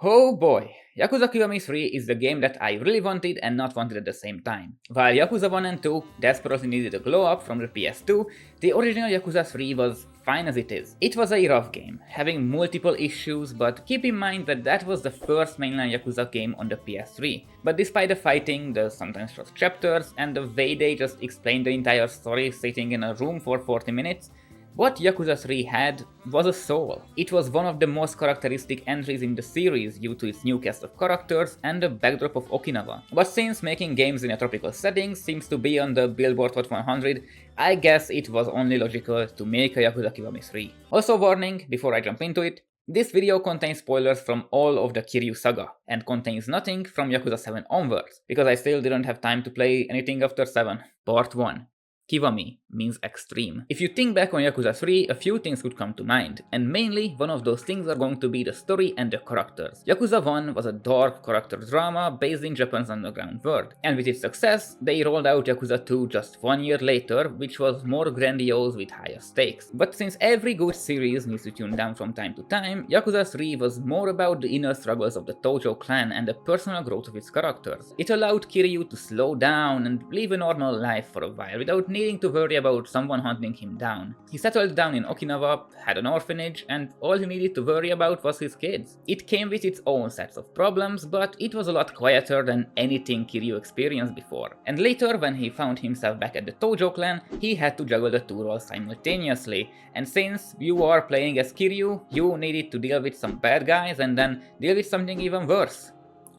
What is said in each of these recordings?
Oh boy, Yakuza Kiwami 3 is the game that I really wanted and not wanted at the same time. While Yakuza 1 and 2 desperately needed a glow up from the PS2, the original Yakuza 3 was fine as it is. It was a rough game, having multiple issues, but keep in mind that that was the first mainline Yakuza game on the PS3. But despite the fighting, the sometimes short chapters, and the way they just explained the entire story sitting in a room for 40 minutes, what Yakuza 3 had was a soul. It was one of the most characteristic entries in the series due to its new cast of characters and the backdrop of Okinawa. But since making games in a tropical setting seems to be on the Billboard Hot 100, I guess it was only logical to make a Yakuza Kiwami 3. Also warning, before I jump into it, this video contains spoilers from all of the Kiryu saga, and contains nothing from Yakuza 7 onwards, because I still didn't have time to play anything after 7. Part 1. Kiwami means extreme. If you think back on Yakuza 3, a few things could come to mind, and mainly one of those things are going to be the story and the characters. Yakuza 1 was a dark character drama based in Japan's underground world, and with its success, they rolled out Yakuza 2 just 1 year later, which was more grandiose with higher stakes. But since every good series needs to tune down from time to time, Yakuza 3 was more about the inner struggles of the Tojo clan and the personal growth of its characters. It allowed Kiryu to slow down and live a normal life for a while without needing to worry about someone hunting him down. He settled down in Okinawa, had an orphanage, and all he needed to worry about was his kids. It came with its own sets of problems, but it was a lot quieter than anything Kiryu experienced before. And later, when he found himself back at the Tojo clan, he had to juggle the two roles simultaneously. And since you are playing as Kiryu, you needed to deal with some bad guys and then deal with something even worse.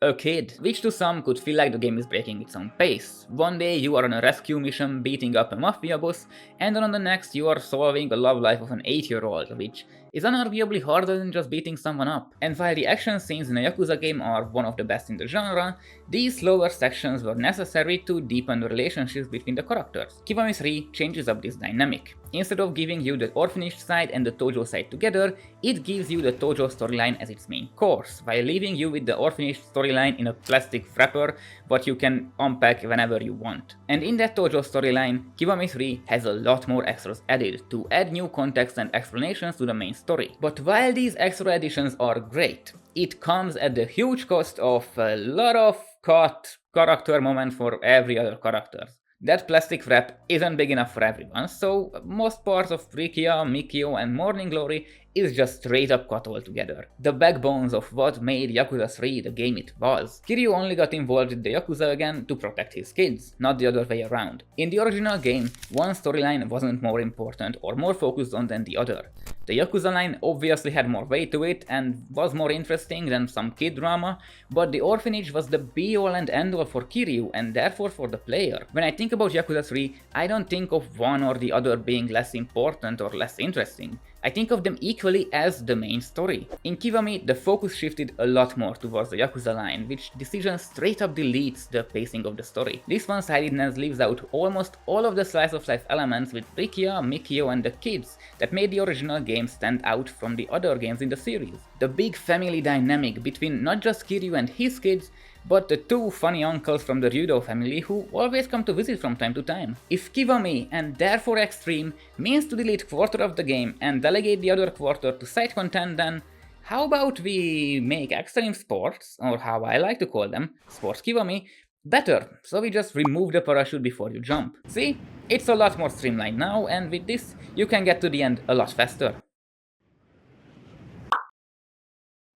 A kid, which to some could feel like the game is breaking its own pace. One day you are on a rescue mission beating up a mafia boss, and then on the next you are solving a love life of an 8-year-old, which is unarguably harder than just beating someone up. And while the action scenes in a Yakuza game are one of the best in the genre, these slower sections were necessary to deepen the relationships between the characters. Kiwami 3 changes up this dynamic. Instead of giving you the orphanage side and the Tojo side together, it gives you the Tojo storyline as its main course, while leaving you with the orphanage storyline in a plastic wrapper, what you can unpack whenever you want. And in that Tojo storyline, Kiwami 3 has a lot more extras added to add new context and explanations to the main story. But while these extra additions are great, it comes at the huge cost of a lot of cut character moment for every other character. That plastic wrap isn't big enough for everyone, so most parts of Rikia, Mikio and Morning Glory is just straight up cut altogether. The backbones of what made Yakuza 3 the game it was. Kiryu only got involved with the Yakuza again to protect his kids, not the other way around. In the original game, one storyline wasn't more important or more focused on than the other. The Yakuza line obviously had more weight to it and was more interesting than some kid drama, but the orphanage was the be-all and end-all for Kiryu and therefore for the player. When I think about Yakuza 3, I don't think of one or the other being less important or less interesting. I think of them equally as the main story. In Kiwami, the focus shifted a lot more towards the Yakuza line, which decision straight up deletes the pacing of the story. This one-sidedness leaves out almost all of the slice of life elements with Rikia, Mikio and the kids that made the original game stand out from the other games in the series. The big family dynamic between not just Kiryu and his kids, but the two funny uncles from the Ryudo family who always come to visit from time to time. If Kiwami, and therefore Extreme, means to delete quarter of the game and delegate the other quarter to side content, then how about we make Extreme Sports, or how I like to call them, Sports Kiwami, better, so we just remove the parachute before you jump. See? It's a lot more streamlined now, and with this, you can get to the end a lot faster.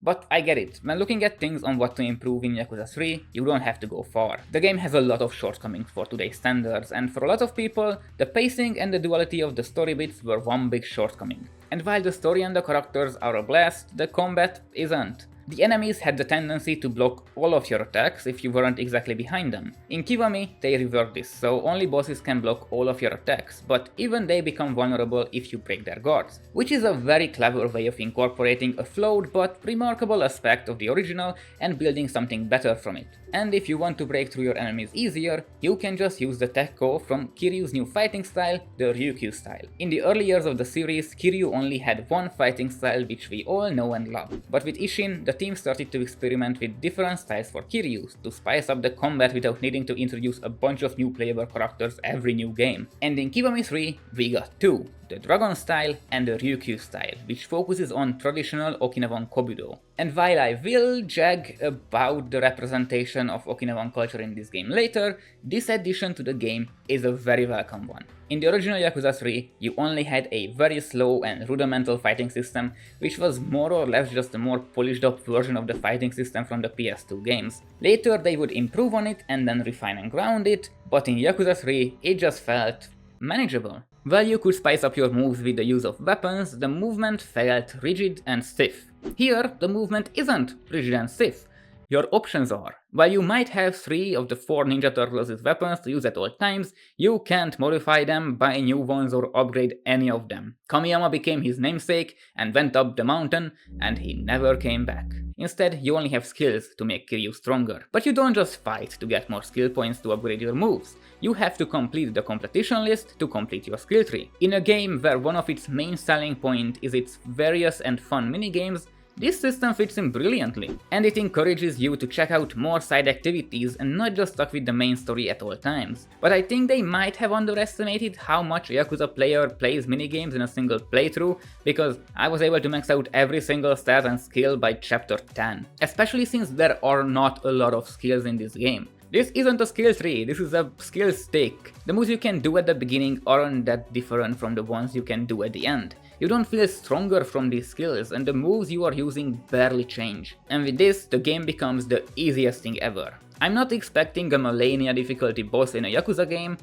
But I get it, when looking at things on what to improve in Yakuza 3, you don't have to go far. The game has a lot of shortcomings for today's standards, and for a lot of people, the pacing and the duality of the story bits were one big shortcoming. And while the story and the characters are a blast, the combat isn't. The enemies had the tendency to block all of your attacks if you weren't exactly behind them. In Kiwami, they revert this, so only bosses can block all of your attacks, but even they become vulnerable if you break their guards. Which is a very clever way of incorporating a flawed but remarkable aspect of the original and building something better from it. And if you want to break through your enemies easier, you can just use the Tekko from Kiryu's new fighting style, the Ryukyu style. In the early years of the series, Kiryu only had one fighting style which we all know and love. But with Ishin, the team started to experiment with different styles for Kiryu to spice up the combat without needing to introduce a bunch of new playable characters every new game. And in Kiwami 3, we got two. the Dragon style and the Ryukyu style, which focuses on traditional Okinawan Kobudo. And while I will jag about the representation of Okinawan culture in this game later, this addition to the game is a very welcome one. In the original Yakuza 3, you only had a very slow and rudimental fighting system, which was more or less just a more polished up version of the fighting system from the PS2 games. Later they would improve on it and then refine and ground it, but in Yakuza 3 it just felt manageable. While you could spice up your moves with the use of weapons, the movement felt rigid and stiff. Here, the movement isn't rigid and stiff. Your options are. While you might have 3 of the 4 Ninja Turtles' weapons to use at all times, you can't modify them, buy new ones or upgrade any of them. Kamiyama became his namesake and went up the mountain, and he never came back. Instead, you only have skills to make Kiryu stronger. But you don't just fight to get more skill points to upgrade your moves. You have to complete the competition list to complete your skill tree. In a game where one of its main selling point is its various and fun minigames, this system fits in brilliantly, and it encourages you to check out more side activities and not just stuck with the main story at all times. But I think they might have underestimated how much a Yakuza player plays minigames in a single playthrough, because I was able to max out every single stat and skill by chapter 10, especially since there are not a lot of skills in this game. This isn't a skill tree, this is a skill stick. The moves you can do at the beginning aren't that different from the ones you can do at the end. You don't feel stronger from these skills, and the moves you are using barely change. And with this, the game becomes the easiest thing ever. I'm not expecting a millennia difficulty boss in a Yakuza game,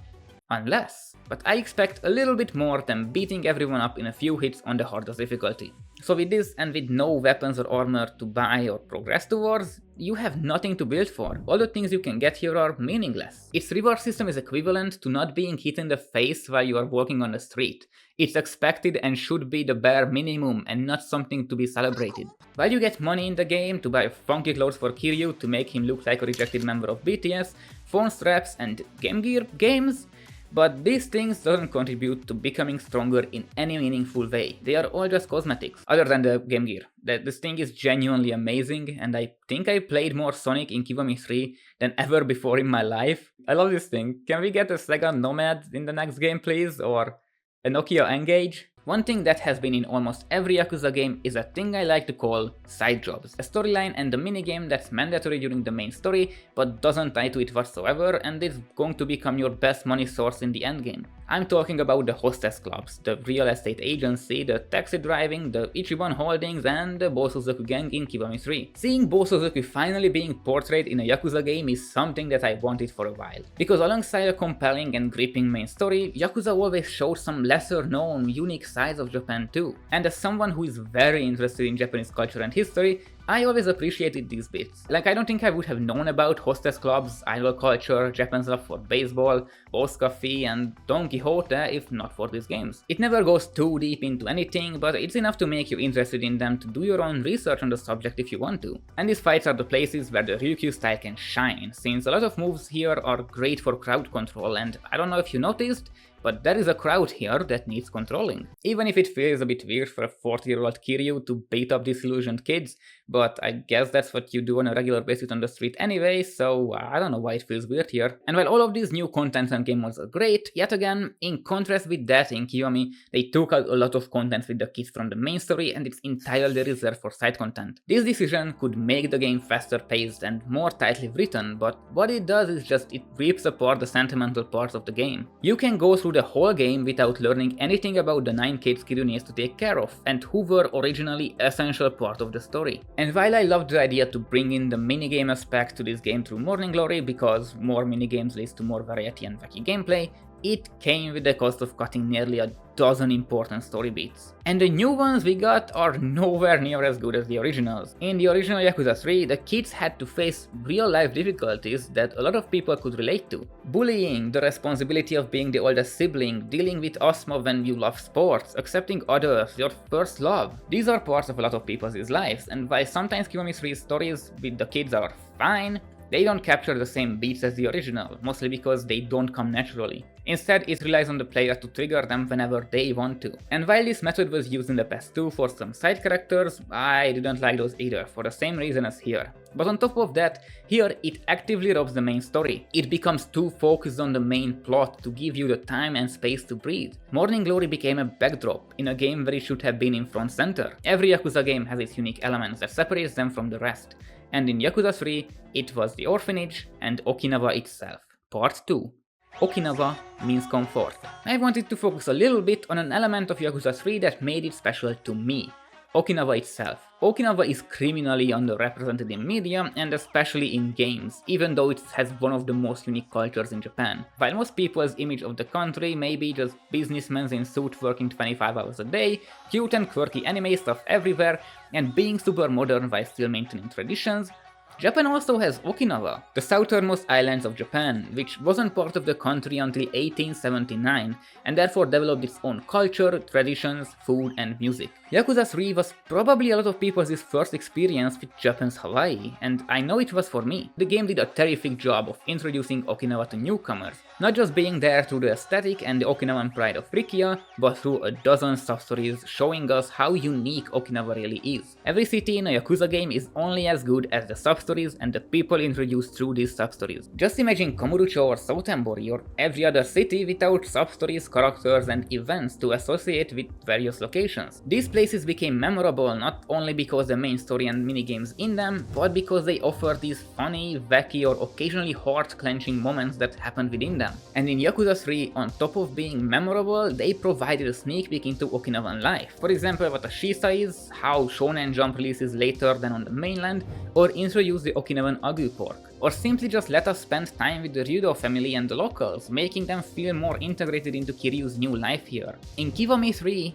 unless, but I expect a little bit more than beating everyone up in a few hits on the hardest difficulty. So with this, and with no weapons or armor to buy or progress towards, you have nothing to build for. All the things you can get here are meaningless. Its reward system is equivalent to not being hit in the face while you are walking on the street. It's expected and should be the bare minimum and not something to be celebrated. While you get money in the game to buy funky clothes for Kiryu to make him look like a rejected member of BTS, phone straps and Game Gear games, but these things don't contribute to becoming stronger in any meaningful way. They are all just cosmetics, other than the Game Gear. This thing is genuinely amazing, and I think I played more Sonic in Kiwami 3 than ever before in my life. I love this thing. Can we get a Sega Nomad in the next game, please? Or a Nokia N-Gage? One thing that has been in almost every Yakuza game is a thing I like to call side jobs. A storyline and a minigame that's mandatory during the main story, but doesn't tie to it whatsoever, and is going to become your best money source in the endgame. I'm talking about the hostess clubs, the real estate agency, the taxi driving, the Ichiban holdings, and the Bosozoku gang in Kiwami 3. Seeing Bosozoku finally being portrayed in a Yakuza game is something that I wanted for a while. Because alongside a compelling and gripping main story, Yakuza always showed some lesser known, unique sides of Japan too. And as someone who is very interested in Japanese culture and history, I always appreciated these bits. Like, I don't think I would have known about hostess clubs, idol culture, Japan's love for baseball, Boss Coffee, and Don Quixote if not for these games. It never goes too deep into anything, but it's enough to make you interested in them to do your own research on the subject if you want to. And these fights are the places where the Ryukyu style can shine, since a lot of moves here are great for crowd control, and I don't know if you noticed, but there is a crowd here that needs controlling. Even if it feels a bit weird for a 40-year-old Kiryu to beat up disillusioned kids, but I guess that's what you do on a regular basis on the street anyway, so I don't know why it feels weird here. And while all of these new contents and game modes are great, yet again, in contrast with that in Kiwami, they took out a lot of content with the kids from the main story and it's entirely reserved for side content. This decision could make the game faster paced and more tightly written, but what it does is just it rips apart the sentimental parts of the game. You can go through the whole game without learning anything about the 9 kids Kiryu needs to take care of, and who were originally essential part of the story. And while I loved the idea to bring in the minigame aspect to this game through Morning Glory, because more minigames leads to more variety and wacky gameplay, it came with the cost of cutting nearly a dozen important story beats. And the new ones we got are nowhere near as good as the originals. In the original Yakuza 3, the kids had to face real-life difficulties that a lot of people could relate to. Bullying, the responsibility of being the oldest sibling, dealing with asthma when you love sports, accepting others, your first love. These are parts of a lot of people's lives, and while sometimes Kiwami 3's stories with the kids are fine, they don't capture the same beats as the original, mostly because they don't come naturally. Instead, it relies on the player to trigger them whenever they want to. And while this method was used in the past too for some side characters, I didn't like those either, for the same reason as here. But on top of that, here it actively robs the main story. It becomes too focused on the main plot to give you the time and space to breathe. Morning Glory became a backdrop in a game where it should have been in front center. Every Yakuza game has its unique elements that separates them from the rest. And in Yakuza 3, it was the orphanage and Okinawa itself. Part 2. Okinawa means comfort. I wanted to focus a little bit on an element of Yakuza 3 that made it special to me. Okinawa itself. Okinawa is criminally underrepresented in media and especially in games, even though it has one of the most unique cultures in Japan. While most people's image of the country may be just businessmen in suits working 25 hours a day, cute and quirky anime stuff everywhere, and being super modern while still maintaining traditions, Japan also has Okinawa, the southernmost islands of Japan, which wasn't part of the country until 1879, and therefore developed its own culture, traditions, food, and music. Yakuza 3 was probably a lot of people's first experience with Japan's Hawaii, and I know it was for me. The game did a terrific job of introducing Okinawa to newcomers, not just being there through the aesthetic and the Okinawan pride of Rikia, but through a dozen sub-stories showing us how unique Okinawa really is. Every city in a Yakuza game is only as good as the sub-stories and the people introduced through these sub-stories. Just imagine Kamurocho or Sotenbori or every other city without sub-stories, characters, and events to associate with various locations. These places became memorable not only because the main story and minigames in them, but because they offer these funny, wacky, or occasionally heart-clenching moments that happened within them. And in Yakuza 3, on top of being memorable, they provided a sneak peek into Okinawan life. For example, what a Shisa is, how Shonen Jump releases later than on the mainland, or introduce the Okinawan Agu pork. Or simply just let us spend time with the Ryudo family and the locals, making them feel more integrated into Kiryu's new life here. In Kiwami 3,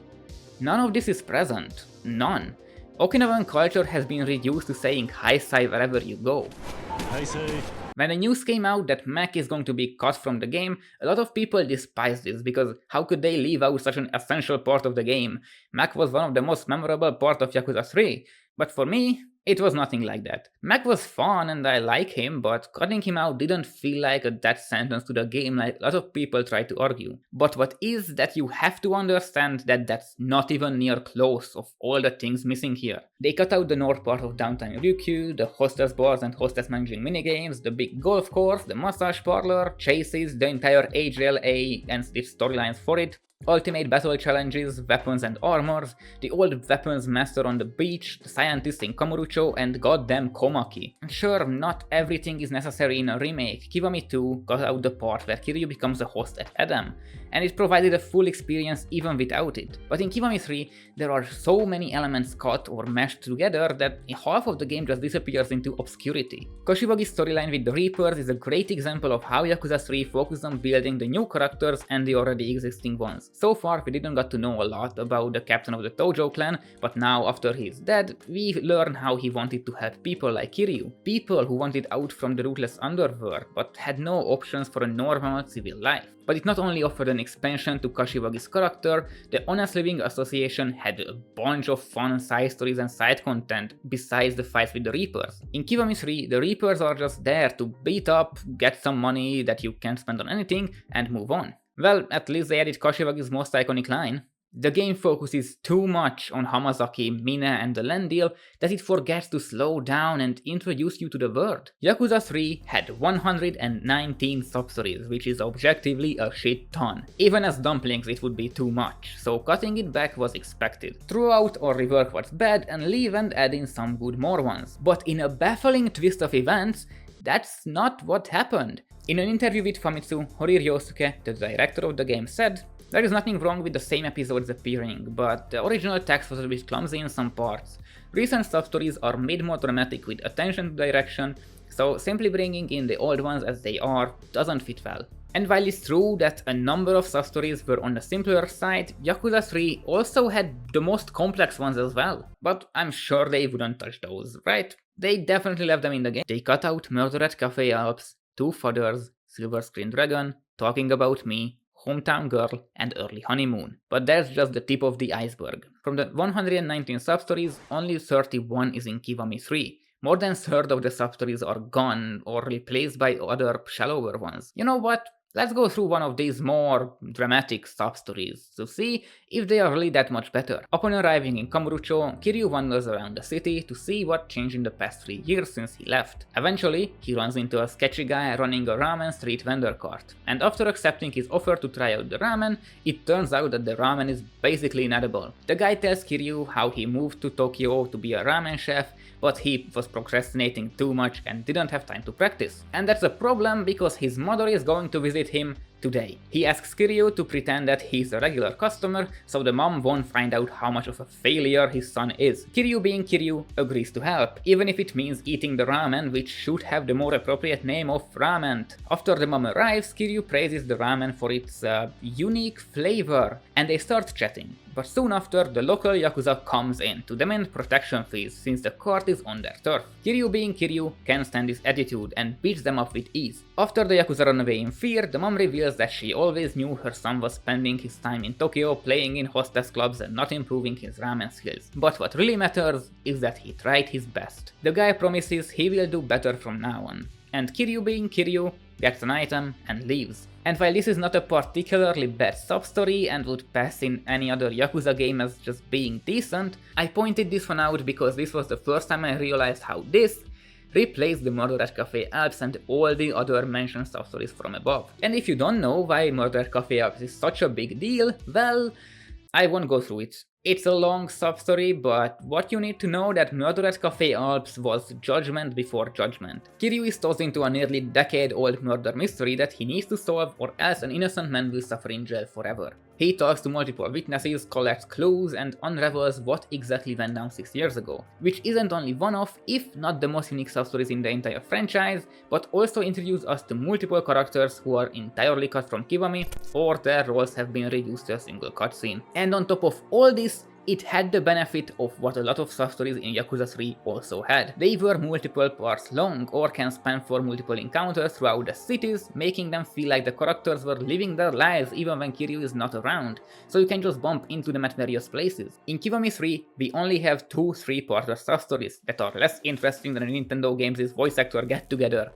none of this is present. None. Okinawan culture has been reduced to saying Haisai wherever you go. Haisai. When the news came out that Mac is going to be cut from the game, a lot of people despised this because how could they leave out such an essential part of the game? Mac was one of the most memorable parts of Yakuza 3, but for me, it was nothing like that. Mac was fun and I like him, but cutting him out didn't feel like a death sentence to the game like a lot of people try to argue. But what is that you have to understand that that's not even near close of all the things missing here. They cut out the north part of downtown Ryukyu, the hostess bars and hostess managing minigames, the big golf course, the massage parlor, chases, the entire HLA and its storylines for it, ultimate battle challenges, weapons and armors, the old weapons master on the beach, the scientist in Kamurocho, and goddamn Komaki. Sure, not everything is necessary in a remake. Kiwami 2 got out the part where Kiryu becomes a host at Adam, and it provided a full experience even without it. But in Kiwami 3, there are so many elements cut or meshed together that half of the game just disappears into obscurity. Kashiwagi's storyline with the Reapers is a great example of how Yakuza 3 focused on building the new characters and the already existing ones. So far, we didn't get to know a lot about the captain of the Tojo clan, but now, after he's dead, we learn how he wanted to help people like Kiryu. People who wanted out from the ruthless underworld, but had no options for a normal civil life. But it not only offered an expansion to Kashiwagi's character, the Honest Living Association had a bunch of fun side stories and side content besides the fights with the Reapers. In Kiwami 3, the Reapers are just there to beat up, get some money that you can't spend on anything, and move on. Well, at least they added Kashiwagi's most iconic line. The game focuses too much on Hamazaki, Mina and the land deal that it forgets to slow down and introduce you to the world. Yakuza 3 had 119 sub-stories, which is objectively a shit ton. Even as dumplings it would be too much, so cutting it back was expected. Throw out or rework what's bad and leave and add in some good more ones. But in a baffling twist of events, that's not what happened. In an interview with Famitsu, Hori Ryosuke, the director of the game, said, "There is nothing wrong with the same episodes appearing, but the original text was a bit clumsy in some parts. Recent sub-stories are made more dramatic with attention to direction, so simply bringing in the old ones as they are doesn't fit well." And while it's true that a number of sub-stories were on the simpler side, Yakuza 3 also had the most complex ones as well. But I'm sure they wouldn't touch those, right? They definitely left them in the game. They cut out Murder at Cafe Alps, Two Fathers, Silver Screen Dragon, Talking About Me, Hometown Girl, and Early Honeymoon. But that's just the tip of the iceberg. From the 119 sub-stories, only 31 is in Kiwami 3. More than a third of the sub-stories are gone or replaced by other shallower ones. You know what? Let's go through one of these more dramatic sub-stories to see if they are really that much better. Upon arriving in Kamurocho, Kiryu wanders around the city to see what changed in the past 3 years since he left. Eventually, he runs into a sketchy guy running a ramen street vendor cart, and after accepting his offer to try out the ramen, it turns out that the ramen is basically inedible. The guy tells Kiryu how he moved to Tokyo to be a ramen chef, but he was procrastinating too much and didn't have time to practice. And that's a problem because his mother is going to visit him today. He asks Kiryu to pretend that he's a regular customer, so the mom won't find out how much of a failure his son is. Kiryu, being Kiryu, agrees to help, even if it means eating the ramen, which should have the more appropriate name of ramen. After the mom arrives, Kiryu praises the ramen for its unique flavor, and they start chatting. But soon after, the local Yakuza comes in to demand protection fees since the court is on their turf. Kiryu, being Kiryu, can't stand his attitude and beats them up with ease. After the Yakuza run away in fear, the mom reveals that she always knew her son was spending his time in Tokyo playing in hostess clubs and not improving his ramen skills. But what really matters is that he tried his best. The guy promises he will do better from now on. And Kiryu, being Kiryu, gets an item and leaves. And while this is not a particularly bad sub-story and would pass in any other Yakuza game as just being decent, I pointed this one out because this was the first time I realized how this replaced the Murder at Cafe Alps and all the other mentioned sub-stories from above. And if you don't know why Murder at Cafe Alps is such a big deal, well, I won't go through it. It's a long sub-story, but what you need to know that Murder at Cafe Alps was judgment before judgment. Kiryu is tossed into a nearly decade-old murder mystery that he needs to solve or else an innocent man will suffer in jail forever. He talks to multiple witnesses, collects clues, and unravels what exactly went down 6 years ago, which isn't only one of, if not the most unique sub-stories in the entire franchise, but also introduces us to multiple characters who are entirely cut from Kiwami, or their roles have been reduced to a single cutscene. And on top of all this, it had the benefit of what a lot of sub-stories in Yakuza 3 also had. They were multiple parts long, or can span for multiple encounters throughout the cities, making them feel like the characters were living their lives even when Kiryu is not around, so you can just bump into them at various places. In Kiwami 3, we only have 2 3-parter sub-stories that are less interesting than a Nintendo game's voice actor get-together.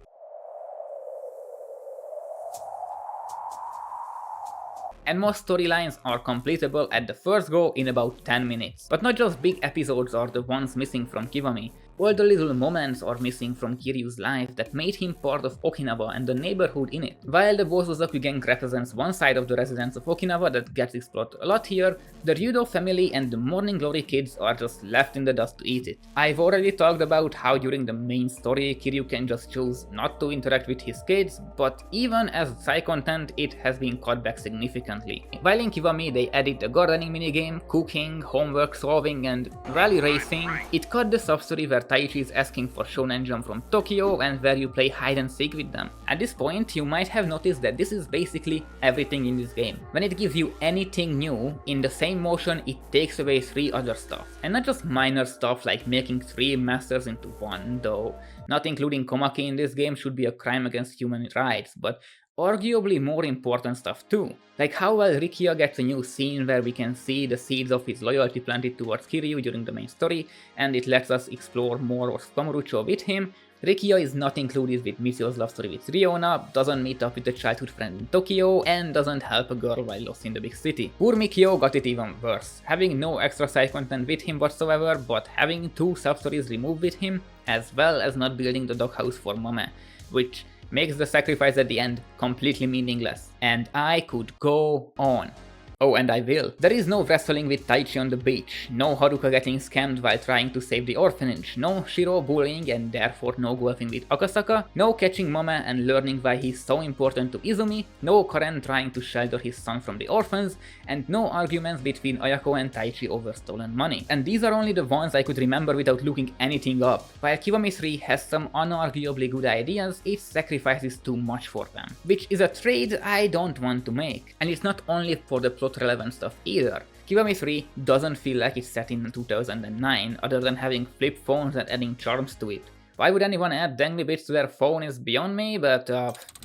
And most storylines are completable at the first go in about 10 minutes. But not just big episodes are the ones missing from Kiwami. All the little moments are missing from Kiryu's life that made him part of Okinawa and the neighborhood in it. While the Bosozoku gang represents one side of the residents of Okinawa that gets explored a lot here, the Ryudo family and the Morning Glory kids are just left in the dust to eat it. I've already talked about how during the main story Kiryu can just choose not to interact with his kids, but even as side content it has been cut back significantly. While in Kiwami they added a gardening minigame, cooking, homework solving and rally racing, it cut the sub-story where Taichi is asking for Shonen Jump from Tokyo and where you play hide and seek with them. At this point, you might have noticed that this is basically everything in this game. When it gives you anything new, in the same motion it takes away 3 other stuff. And not just minor stuff like making 3 masters into one, though not including Komaki in this game should be a crime against human rights, but arguably more important stuff too. Like how well Rikiya gets a new scene where we can see the seeds of his loyalty planted towards Kiryu during the main story, and it lets us explore more of Kamurocho with him. Rikiya is not included with Mitsuyo's love story with Riona, doesn't meet up with a childhood friend in Tokyo, and doesn't help a girl while lost in the big city. Poor Mikio got it even worse, having no extra side content with him whatsoever, but having 2 sub-stories removed with him, as well as not building the doghouse for Mame, which makes the sacrifice at the end completely meaningless. And I could go on. Oh, and I will. There is no wrestling with Taichi on the beach, no Haruka getting scammed while trying to save the orphanage, no Shiro bullying and therefore no golfing with Akasaka, no catching Mame and learning why he's so important to Izumi, no Karen trying to shelter his son from the orphans, and no arguments between Ayako and Taichi over stolen money. And these are only the ones I could remember without looking anything up. While Kiwami 3 has some unarguably good ideas, it sacrifices too much for them, which is a trade I don't want to make. And it's not only for the plot relevant stuff either. Kiwami 3 doesn't feel like it's set in 2009 other than having flip phones and adding charms to it. Why would anyone add dangly bits to their phone is beyond me, but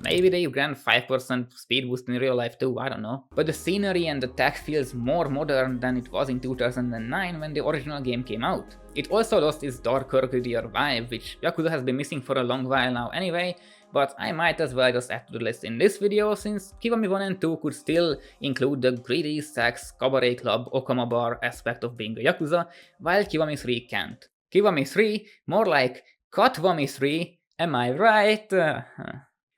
maybe they grant 5% speed boost in real life too, I don't know. But the scenery and the tech feels more modern than it was in 2009 when the original game came out. It also lost its darker, grittier vibe, which Yakuza has been missing for a long while now anyway, but I might as well just add to the list in this video since Kiwami 1 and 2 could still include the greedy, sex, cabaret club, Okama bar aspect of being a Yakuza, while Kiwami 3 can't. Kiwami 3, more like Katwami 3, am I right?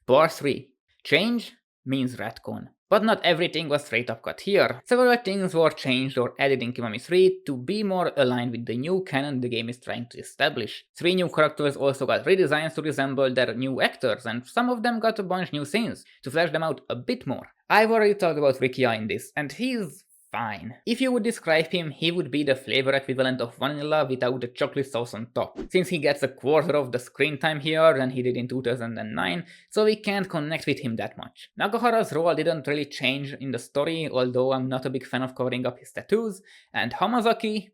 Part 3. Change means retcon. But not everything was straight up cut here. Several things were changed or added in Kiwami 3 to be more aligned with the new canon the game is trying to establish. 3 new characters also got redesigns to resemble their new actors, and some of them got a bunch new scenes to flesh them out a bit more. I've already talked about Rikia in this, and he's fine. If you would describe him, he would be the flavor equivalent of vanilla without the chocolate sauce on top. Since he gets a quarter of the screen time here than he did in 2009, so we can't connect with him that much. Nagahara's role didn't really change in the story, although I'm not a big fan of covering up his tattoos, and Hamazaki...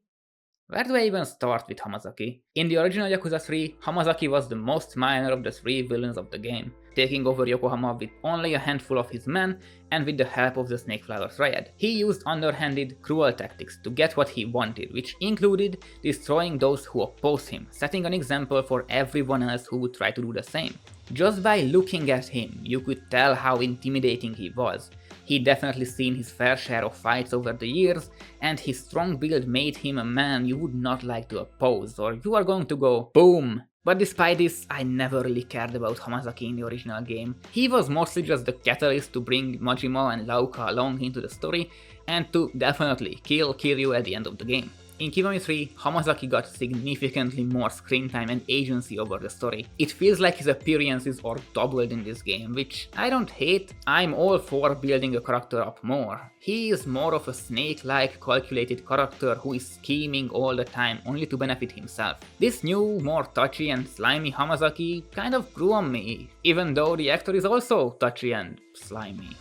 Where do I even start with Hamazaki? In the original Yakuza 3, Hamazaki was the most minor of the 3 villains of the game, taking over Yokohama with only a handful of his men and with the help of the Snake Flower Triad. He used underhanded, cruel tactics to get what he wanted, which included destroying those who opposed him, setting an example for everyone else who would try to do the same. Just by looking at him, you could tell how intimidating he was. He'd definitely seen his fair share of fights over the years, and his strong build made him a man you would not like to oppose, or you are going to go boom. But despite this, I never really cared about Hamazaki in the original game. He was mostly just the catalyst to bring Majima and Lauka along into the story, and to definitely kill Kiryu at the end of the game. In Kiwami 3, Hamazaki got significantly more screen time and agency over the story. It feels like his appearances are doubled in this game, which I don't hate. I'm all for building a character up more. He is more of a snake-like calculated character who is scheming all the time only to benefit himself. This new, more touchy and slimy Hamazaki kind of grew on me, even though the actor is also touchy and slimy.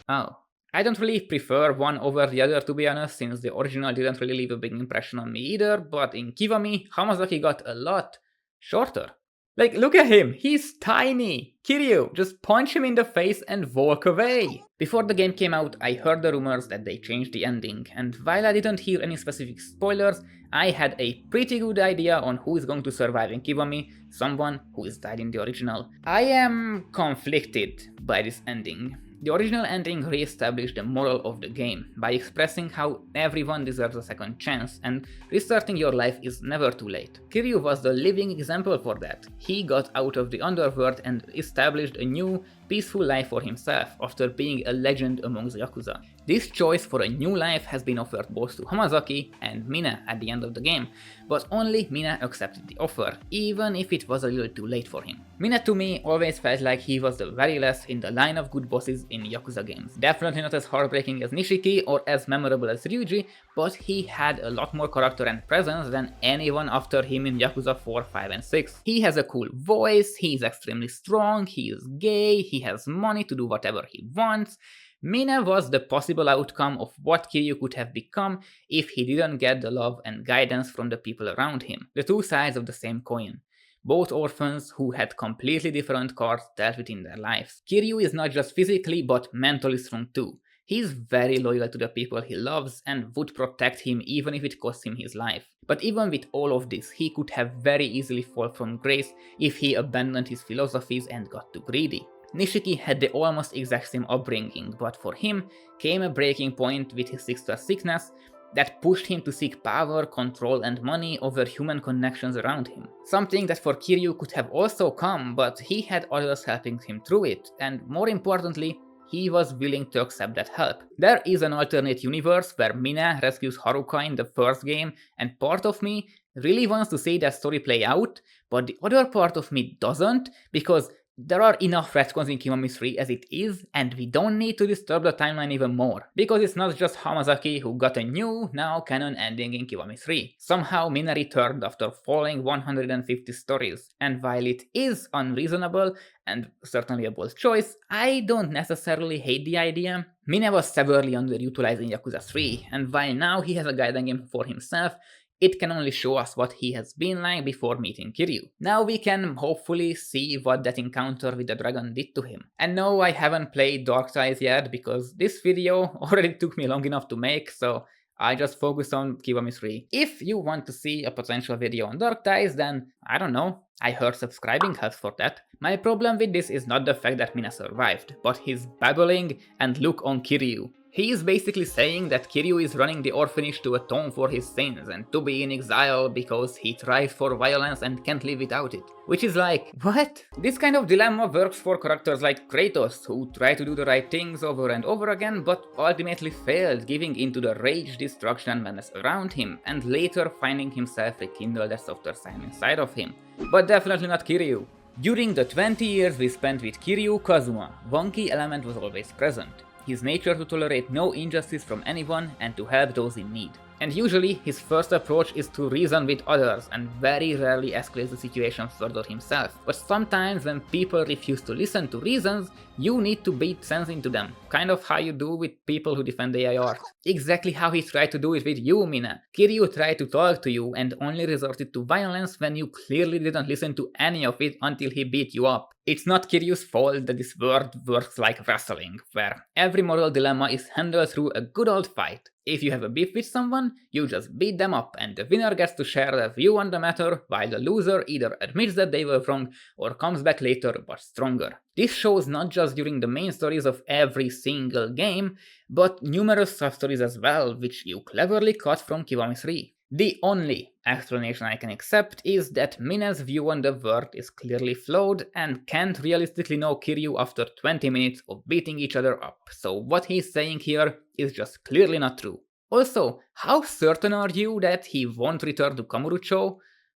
Oh. I don't really prefer one over the other to be honest, since the original didn't really leave a big impression on me either, but in Kiwami, Hamazaki got a lot shorter. Like, look at him, he's tiny! Kiryu, just punch him in the face and walk away! Before the game came out, I heard the rumors that they changed the ending, and while I didn't hear any specific spoilers, I had a pretty good idea on who is going to survive in Kiwami, someone who is died in the original. I am conflicted by this ending. The original ending re-established the moral of the game by expressing how everyone deserves a second chance and restarting your life is never too late. Kiryu was the living example for that. He got out of the underworld and established a new, peaceful life for himself after being a legend among the Yakuza. This choice for a new life has been offered both to Hamazaki and Mina at the end of the game, but only Mina accepted the offer, even if it was a little too late for him. Mina to me always felt like he was the very last in the line of good bosses in Yakuza games. Definitely not as heartbreaking as Nishiki or as memorable as Ryuji, but he had a lot more character and presence than anyone after him in Yakuza 4, 5 and 6. He has a cool voice, he is extremely strong, he is gay, he has money to do whatever he wants. Mina was the possible outcome of what Kiryu could have become if he didn't get the love and guidance from the people around him. The two sides of the same coin. Both orphans who had completely different cards dealt with in their lives. Kiryu is not just physically but mentally strong too. He is very loyal to the people he loves and would protect him even if it cost him his life. But even with all of this, he could have very easily fallen from grace if he abandoned his philosophies and got too greedy. Nishiki had the almost exact same upbringing, but for him came a breaking point with his sister's sickness that pushed him to seek power, control and money over human connections around him. Something that for Kiryu could have also come, but he had others helping him through it, and more importantly, he was willing to accept that help. There is an alternate universe where Mina rescues Haruka in the first game, and part of me really wants to see that story play out, but the other part of me doesn't, because there are enough retcons in Kiwami 3 as it is, and we don't need to disturb the timeline even more, because it's not just Hamazaki who got a new, now canon ending in Kiwami 3. Somehow Mina returned after following 150 stories, and while it is unreasonable and certainly a bold choice, I don't necessarily hate the idea. Mina was severely underutilized in Yakuza 3, and while now he has a guiding him for himself, it can only show us what he has been like before meeting Kiryu. Now we can hopefully see what that encounter with the dragon did to him. And no, I haven't played Dark Ties yet because this video already took me long enough to make, so I just focus on Kiwami 3. If you want to see a potential video on Dark Ties, then I don't know. I heard subscribing helps for that. My problem with this is not the fact that Mina survived, but his babbling and look on Kiryu. He is basically saying that Kiryu is running the orphanage to atone for his sins and to be in exile because he thrives for violence and can't live without it. Which is like, what? This kind of dilemma works for characters like Kratos, who try to do the right things over and over again but ultimately failed, giving into the rage, destruction and madness around him, and later finding himself rekindle that softer side inside of him. But definitely not Kiryu. During the 20 years we spent with Kiryu Kazuma, one key element was always present. His nature to tolerate no injustice from anyone and to help those in need. And usually his first approach is to reason with others and very rarely escalates the situation further himself. But sometimes when people refuse to listen to reasons, you need to beat sense into them. Kind of how you do with people who defend AI art. Exactly how he tried to do it with you, Mina. Kiryu tried to talk to you and only resorted to violence when you clearly didn't listen to any of it until he beat you up. It's not Kiryu's fault that this world works like wrestling, where every moral dilemma is handled through a good old fight. If you have a beef with someone, you just beat them up and the winner gets to share their view on the matter, while the loser either admits that they were wrong or comes back later but stronger. This shows not just during the main stories of every single game, but numerous sub-stories as well, which you cleverly cut from Kiwami 3. The only explanation I can accept is that Mina's view on the world is clearly flawed and can't realistically know Kiryu after 20 minutes of beating each other up, so what he's saying here is just clearly not true. Also, how certain are you that he won't return to Kamurocho?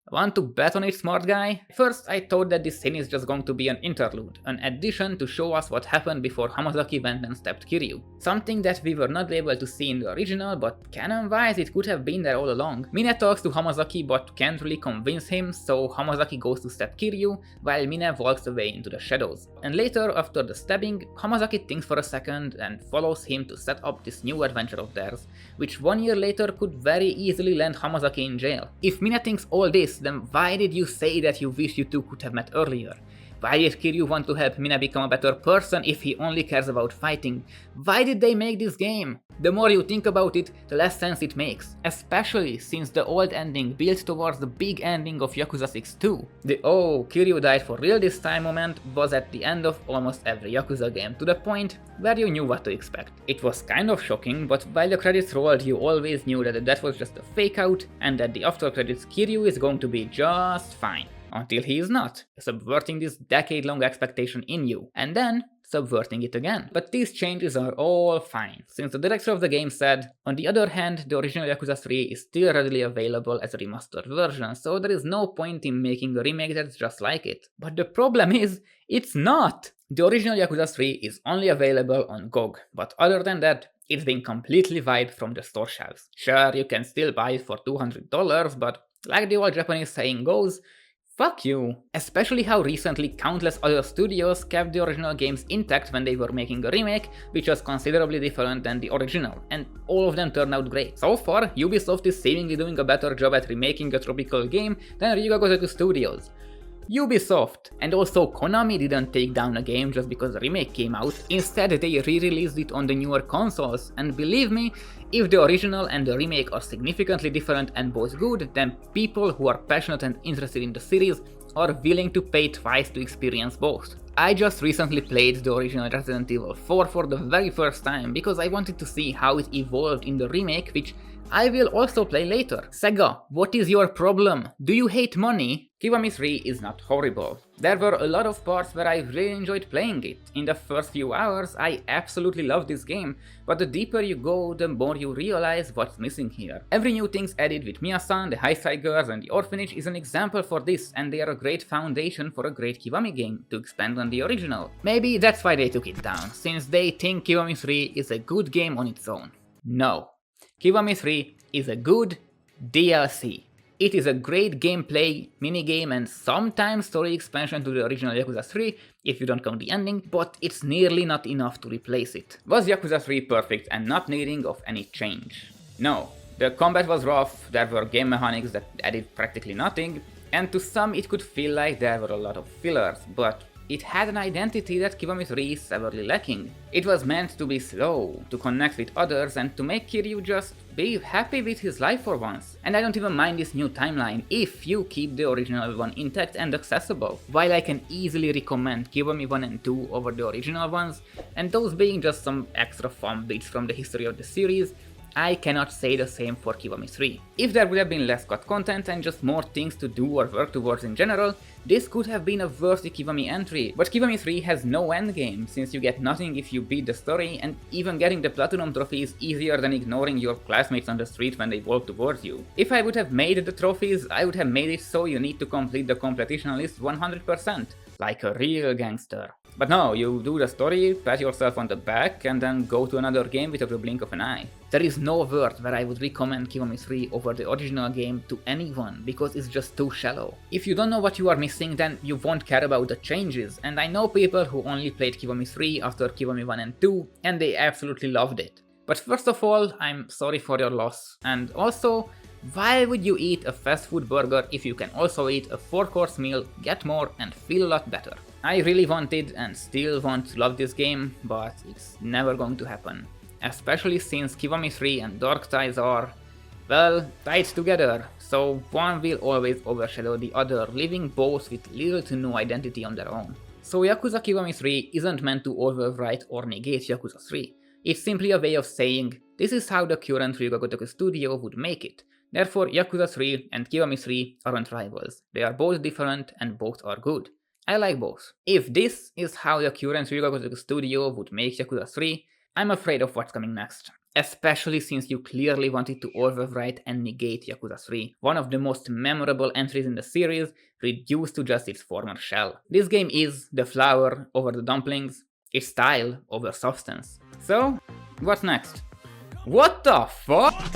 Want to bet on it, smart guy? First, I thought that this scene is just going to be an interlude, an addition to show us what happened before Hamazaki went and stabbed Kiryu. Something that we were not able to see in the original, but canon-wise it could have been there all along. Mina talks to Hamazaki but can't really convince him, so Hamazaki goes to stab Kiryu, while Mina walks away into the shadows. And later, after the stabbing, Hamazaki thinks for a second and follows him to set up this new adventure of theirs, which 1 year later could very easily land Hamazaki in jail. If Mina thinks all this, then why did you say that you wish you two could have met earlier? Why did Kiryu want to help Mina become a better person if he only cares about fighting? Why did they make this game? The more you think about it, the less sense it makes, especially since the old ending built towards the big ending of Yakuza 6 too. The "oh, Kiryu died for real this time" moment was at the end of almost every Yakuza game, to the point where you knew what to expect. It was kind of shocking, but while the credits rolled you always knew that that was just a fake out and that the after credits Kiryu is going to be just fine. Until he is not, subverting this decade-long expectation in you, and then subverting it again. But these changes are all fine, since the director of the game said, on the other hand, the original Yakuza 3 is still readily available as a remastered version, so there is no point in making a remake that's just like it. But the problem is, it's not! The original Yakuza 3 is only available on GOG, but other than that, it's been completely wiped from the store shelves. Sure, you can still buy it for $200, but like the old Japanese saying goes, fuck you! Especially how recently countless other studios kept the original games intact when they were making a remake, which was considerably different than the original, and all of them turned out great. So far, Ubisoft is seemingly doing a better job at remaking a tropical game than Ryuga Gotoku Studios. Ubisoft! And also Konami didn't take down a game just because the remake came out, instead they re-released it on the newer consoles, and believe me, if the original and the remake are significantly different and both good, then people who are passionate and interested in the series are willing to pay twice to experience both. I just recently played the original Resident Evil 4 for the very first time because I wanted to see how it evolved in the remake, which I will also play later. Sega, what is your problem? Do you hate money? Kiwami 3 is not horrible. There were a lot of parts where I really enjoyed playing it. In the first few hours, I absolutely loved this game, but the deeper you go, the more you realize what's missing here. Every new thing's added with Miya-san, the Heisei Girls and the Orphanage is an example for this, and they are a great foundation for a great Kiwami game to expand on the original. Maybe that's why they took it down, since they think Kiwami 3 is a good game on its own. No. Kiwami 3 is a good DLC. It is a great gameplay, minigame and sometimes story expansion to the original Yakuza 3, if you don't count the ending, but it's nearly not enough to replace it. Was Yakuza 3 perfect and not needing of any change? No. The combat was rough, there were game mechanics that added practically nothing, and to some it could feel like there were a lot of fillers, but it had an identity that Kiwami 3 is severely lacking. It was meant to be slow, to connect with others and to make Kiryu just be happy with his life for once. And I don't even mind this new timeline if you keep the original one intact and accessible. While I can easily recommend Kiwami 1 and 2 over the original ones, and those being just some extra fun bits from the history of the series, I cannot say the same for Kiwami 3. If there would have been less cut content and just more things to do or work towards in general, this could have been a worthy Kiwami entry, but Kiwami 3 has no endgame, since you get nothing if you beat the story, and even getting the Platinum trophy is easier than ignoring your classmates on the street when they walk towards you. If I would have made the trophies, I would have made it so you need to complete the completion list 100%, like a real gangster. But no, you do the story, pat yourself on the back, and then go to another game without a blink of an eye. There is no world where I would recommend Kiwami 3 over the original game to anyone, because it's just too shallow. If you don't know what you are missing, then you won't care about the changes, and I know people who only played Kiwami 3 after Kiwami 1 and 2, and they absolutely loved it. But first of all, I'm sorry for your loss, and also, why would you eat a fast food burger if you can also eat a 4-course meal, get more, and feel a lot better? I really wanted and still want to love this game, but it's never going to happen. Especially since Kiwami 3 and Dark Ties are, well, tied together, so one will always overshadow the other, leaving both with little to no identity on their own. So Yakuza Kiwami 3 isn't meant to overwrite or negate Yakuza 3. It's simply a way of saying, this is how the current Ryuga Gotoku studio would make it. Therefore, Yakuza 3 and Kiwami 3 aren't rivals. They are both different and both are good. I like both. If this is how the current Ryuga Gotoku studio would make Yakuza 3, I'm afraid of what's coming next. Especially since you clearly wanted to overwrite and negate Yakuza 3, one of the most memorable entries in the series, reduced to just its former shell. This game is the flour over the dumplings, it's style over substance. So, what's next? What the fuck?